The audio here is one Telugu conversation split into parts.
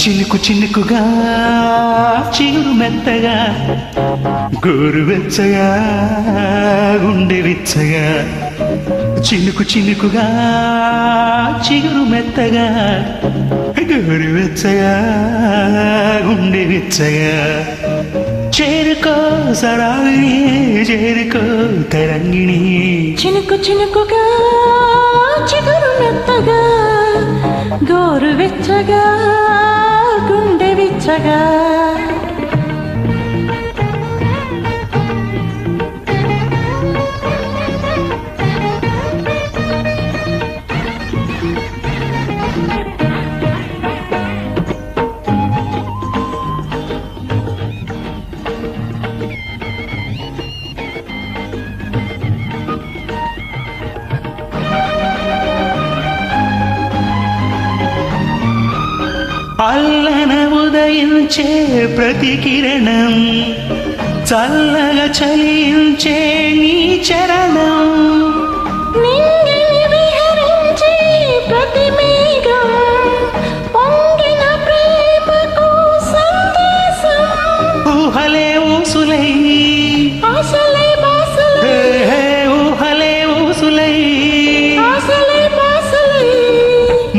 చినుకు చినుకుగా చిగురు మెత్తగా గోరు వెచ్చగా గుండె విచ్చగా చినుకు చినుకుగా చిగురు మెత్తగా గోరు వెచ్చగా గుండె విచ్చగా చేరుకో సరాగిని చేరుకో తరంగిణి చినుకు చినుకుగా చిగురు మెత్తగా గోరు వెచ్చగా గుండె విచ్చగా అల్లన ఉదయించే ప్రతి కిరణం చల్లగా చలించే నీ చరణం నింగిని విహరించే ప్రతి మేఘం పొంగిన ప్రేమకు సందేశం ఊహలే ఊసులై ఆశలై బాసలై ఊహలే ఊసులై ఆశలై బాసలై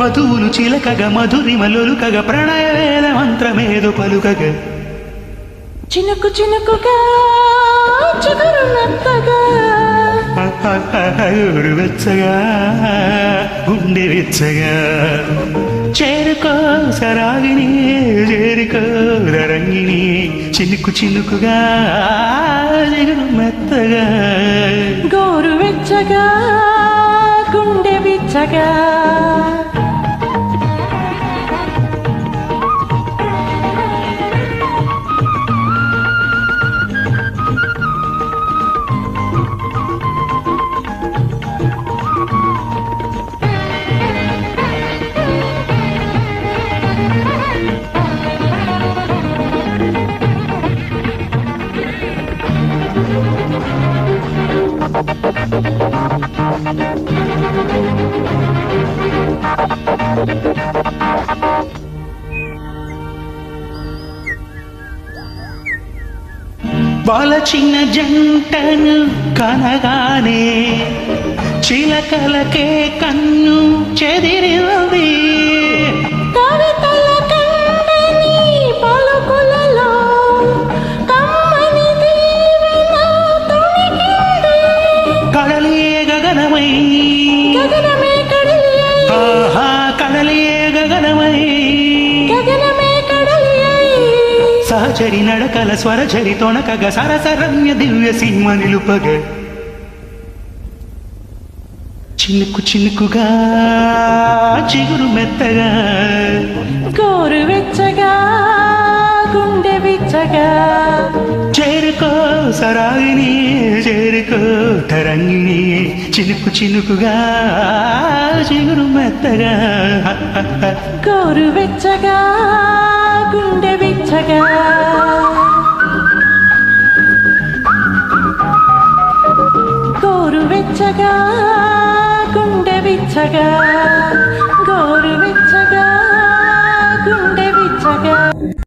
మధువులు చిలకగా మధురిమలొలుకగా ప్రణయ వేద మంత్రమేదో పలుకగా చినుకు చినుకుగా చిగురు మెత్తగా ఊరు వెచ్చగా గుండె విచ్చగా చేరుకో సరాగిని చేరుకో రంగిణి చినుకు చినుకుగా చిగురు మెత్తగా గోరు వెచ్చగా గుండె విచ్చగా వలచిన జంటను కనగానే చిలకలకే కన్ను చెదిరినది కవితల కందని పలుకులలో కమ్మని దీవెన తొణికింది. కడలే గగనమై గగనమే కడలియై, ఆహా కడలే గగనమై గగనమే కడలియై. సహచరి నడకల స్వరచరి తొణకగ సరసరమ్య దివ్య సీమ నిలుపగ చినుకు చినుకుగా చిగురు మెత్తగా గోరు వెచ్చగా గుండె విచ్చగా చేరుకో సరాగిని చేరుకో తరంగిణి చినుకు చినుకుగా చిగురు మెత్తగా గోరు వెచ్చగా గుండె విచ్చగా గోరు వెచ్చగా గుండె విచ్చగా గోరు వెచ్చగా